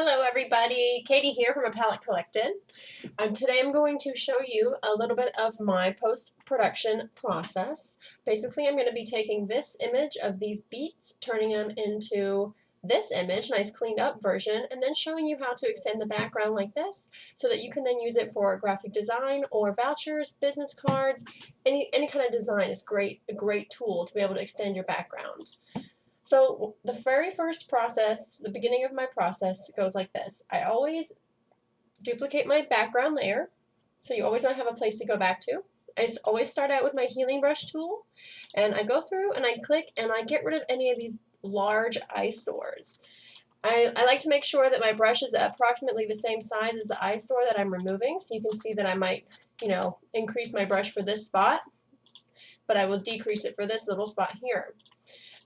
Hello everybody, Katie here from A Palette Collected. Today I'm going to show you a little bit of my post-production process. Basically I'm going to be taking this image of these beets, turning them into this image, nice cleaned up version, and then showing you how to extend the background like this so that you can then use it for graphic design or vouchers, business cards, any kind of design is a great tool to be able to extend your background. So the very first process, the beginning of my process goes like this. I always duplicate my background layer. So you always want to have a place to go back to. I always start out with my healing brush tool and I go through and I click and I get rid of any of these large eyesores. I like to make sure that my brush is approximately the same size as the eyesore that I'm removing. So you can see that I might, increase my brush for this spot, but I will decrease it for this little spot here.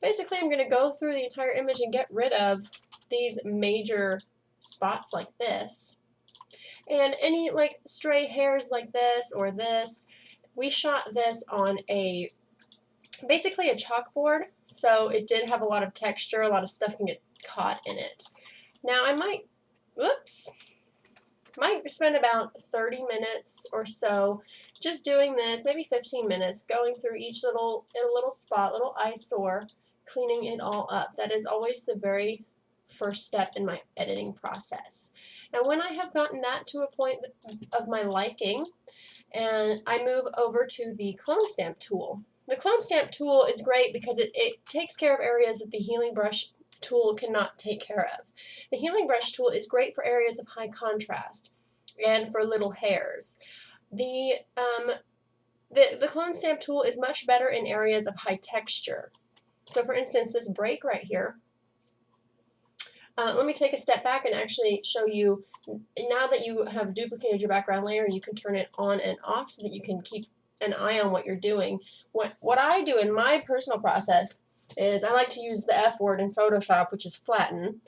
Basically, I'm going to go through the entire image and get rid of these major spots like this. And any like stray hairs like this or this, we shot this on basically a chalkboard, so it did have a lot of texture, a lot of stuff can get caught in it. Now I might spend about 30 minutes or so just doing this, maybe 15 minutes, going through each little spot, little eyesore, cleaning it all up. That is always the very first step in my editing process. Now when I have gotten that to a point of my liking, and I move over to the clone stamp tool. The clone stamp tool is great because it takes care of areas that the healing brush tool cannot take care of. The healing brush tool is great for areas of high contrast and for little hairs. The clone stamp tool is much better in areas of high texture. So for instance, this break right here, let me take a step back and actually show you, now that you have duplicated your background layer, you can turn it on and off so that you can keep an eye on what you're doing. What I do in my personal process is I like to use the F word in Photoshop, which is flatten.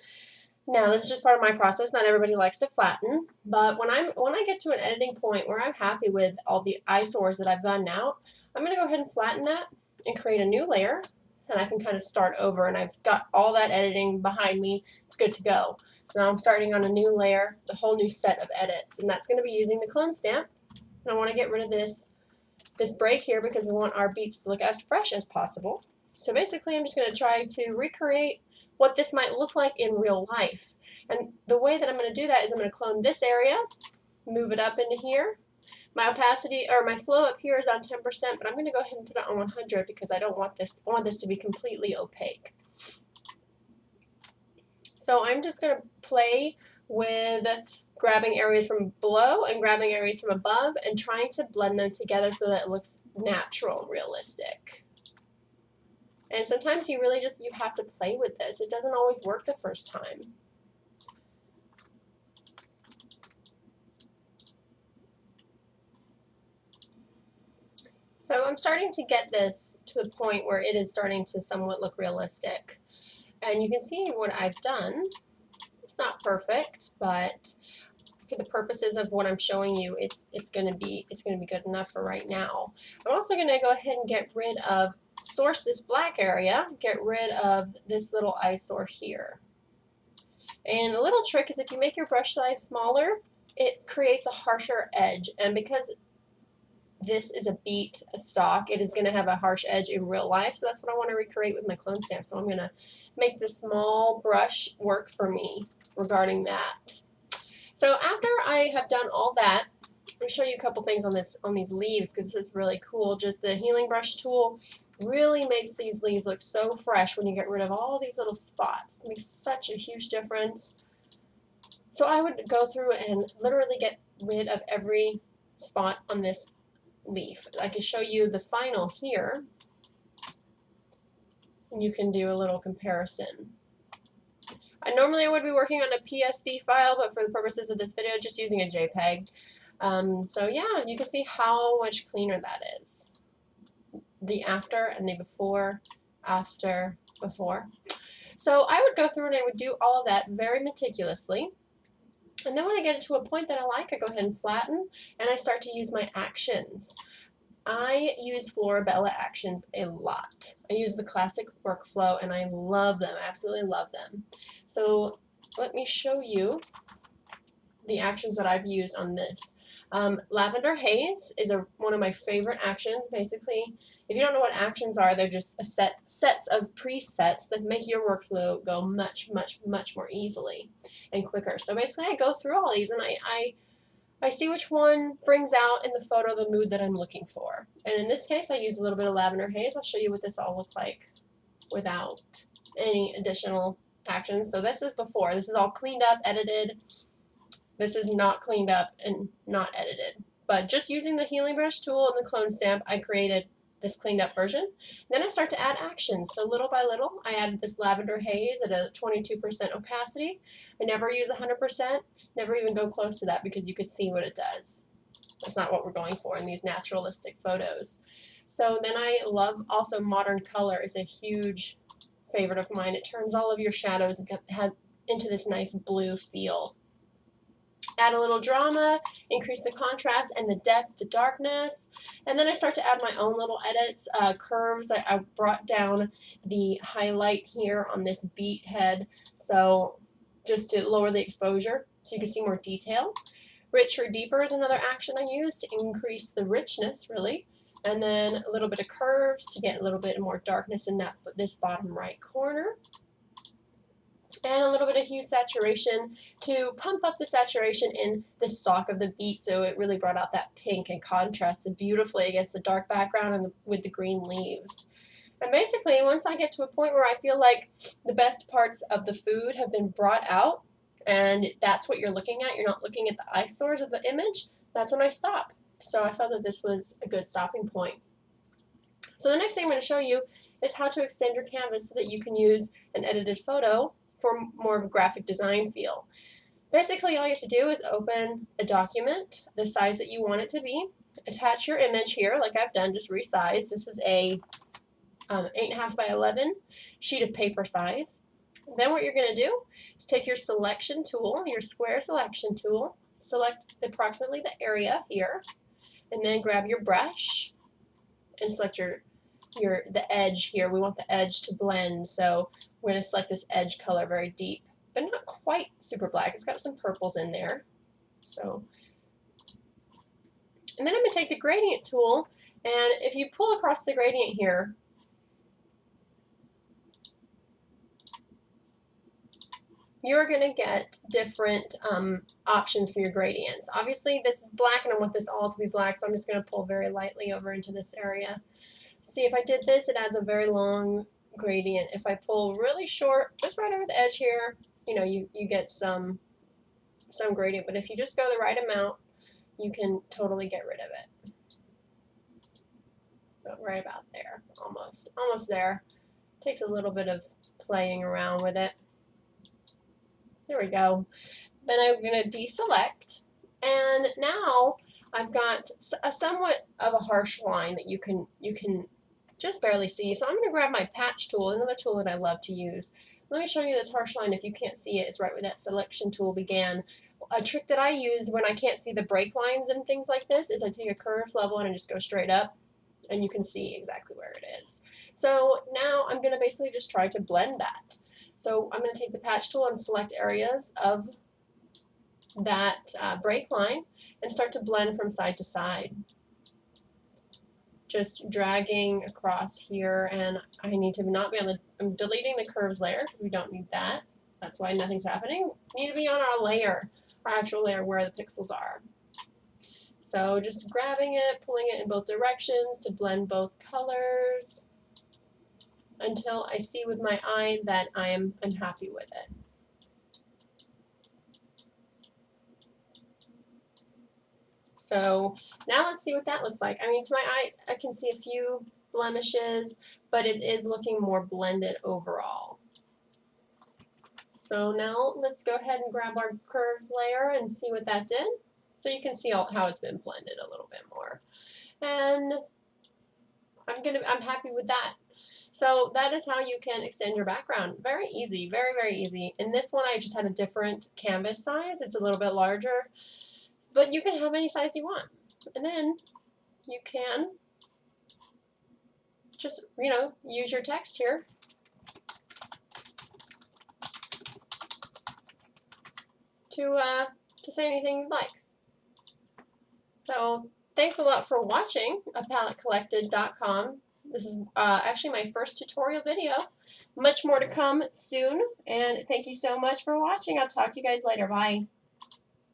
Now, this is just part of my process. Not everybody likes to flatten, but when I get to an editing point where I'm happy with all the eyesores that I've gotten out, I'm going to go ahead and flatten that and create a new layer, and I can kind of start over, and I've got all that editing behind me. It's good to go. So now I'm starting on a new layer, the whole new set of edits, and that's going to be using the clone stamp. And I want to get rid of this break here because we want our beets to look as fresh as possible. So basically, I'm just going to try to recreate what this might look like in real life. And the way that I'm going to do that is I'm going to clone this area, move it up into here. My opacity, or my flow up here is on 10%, but I'm going to go ahead and put it on 100 because I don't want this, I want this to be completely opaque. So I'm just going to play with grabbing areas from below and grabbing areas from above and trying to blend them together so that it looks natural and realistic. And sometimes you have to play with this. It doesn't always work the first time. So I'm starting to get this to the point where it is starting to somewhat look realistic. And you can see what I've done. It's not perfect, but for the purposes of what I'm showing you, it's going to be good enough for right now. I'm also going to go ahead and source this black area, get rid of this little eyesore here. And the little trick is if you make your brush size smaller, it creates a harsher edge. And because this is a stock, it is going to have a harsh edge in real life. So that's what I want to recreate with my clone stamp. So I'm going to make the small brush work for me regarding that. So after I have done all that, I'm going to show you a couple things on these leaves because this is really cool. Just the healing brush tool really makes these leaves look so fresh when you get rid of all these little spots. It makes such a huge difference. So I would go through and literally get rid of every spot on this leaf. I can show you the final here, and you can do a little comparison. I would be working on a PSD file, but for the purposes of this video, just using a JPEG. So yeah, you can see how much cleaner that is. The after and the before, after, before. So I would go through and I would do all of that very meticulously. And then when I get it to a point that I like, I go ahead and flatten, and I start to use my actions. I use Florabella actions a lot. I use the classic workflow, and I love them. I absolutely love them. So let me show you the actions that I've used on this. Lavender haze is one of my favorite actions. Basically, if you don't know what actions are, they're just sets of presets that make your workflow go much, much, much more easily and quicker. So basically, I go through all these and I see which one brings out in the photo the mood that I'm looking for. And in this case, I use a little bit of lavender haze. I'll show you what this all looks like without any additional actions. So this is before. This is all cleaned up, edited. This is not cleaned up and not edited. But just using the healing brush tool and the clone stamp, I created this cleaned up version. Then I start to add actions. So little by little, I added this lavender haze at a 22% opacity. I never use 100%, never even go close to that because you could see what it does. That's not what we're going for in these naturalistic photos. So then I love also modern color is a huge favorite of mine. It turns all of your shadows into this nice blue feel. Add a little drama, increase the contrast and the depth, the darkness, and then I start to add my own little edits, curves. I brought down the highlight here on this beet head, so just to lower the exposure so you can see more detail. Richer, deeper is another action I use to increase the richness, really, and then a little bit of curves to get a little bit more darkness in this bottom right corner. And a little bit of hue saturation to pump up the saturation in the stalk of the beet, so it really brought out that pink and contrasted beautifully against the dark background and with the green leaves. And basically, once I get to a point where I feel like the best parts of the food have been brought out, and that's what you're looking at, you're not looking at the eyesores of the image, that's when I stop. So I felt that this was a good stopping point. So the next thing I'm going to show you is how to extend your canvas so that you can use an edited photo for more of a graphic design feel. Basically, all you have to do is open a document the size that you want it to be, attach your image here like I've done, just resized. This is a 8.5 by 11 sheet of paper size. Then what you're going to do is take your selection tool, your square selection tool, select approximately the area here, and then grab your brush and select the edge here. We want the edge to blend, so we're going to select this edge color very deep, but not quite super black. It's got some purples in there. So, and then I'm going to take the gradient tool, and if you pull across the gradient here, you're going to get different options for your gradients. Obviously, this is black, and I want this all to be black, so I'm just going to pull very lightly over into this area. See, if I did this, it adds a very long gradient. If I pull really short, just right over the edge here, you know, you get some gradient. But if you just go the right amount, you can totally get rid of it. But right about there, almost there. Takes a little bit of playing around with it. There we go. Then I'm going to deselect, and now I've got a somewhat of a harsh line that you can just barely see. So I'm going to grab my patch tool, another tool that I love to use. Let me show you this harsh line. If you can't see it, it's right where that selection tool began. A trick that I use when I can't see the break lines and things like this is I take a curves level and I just go straight up, and you can see exactly where it is. So now I'm going to basically just try to blend that. So I'm going to take the patch tool and select areas of that break line and start to blend from side to side. Just dragging across here, and I need to not be on the, I'm deleting the curves layer because we don't need that. That's why nothing's happening. We need to be on our layer, our actual layer where the pixels are. So just grabbing it, pulling it in both directions to blend both colors until I see with my eye that I'm happy with it. So now let's see what that looks like. I mean, to my eye, I can see a few blemishes, but it is looking more blended overall. So now let's go ahead and grab our curves layer and see what that did. So you can see how it's been blended a little bit more. And I'm happy with that. So that is how you can extend your background. Very easy, very, very easy. In this one, I just had a different canvas size. It's a little bit larger. But you can have any size you want. And then you can just, you know, use your text here. to say anything you'd like. So thanks a lot for watching palettecollected.com. This is actually my first tutorial video. Much more to come soon, and thank you so much for watching. I'll talk to you guys later. Bye.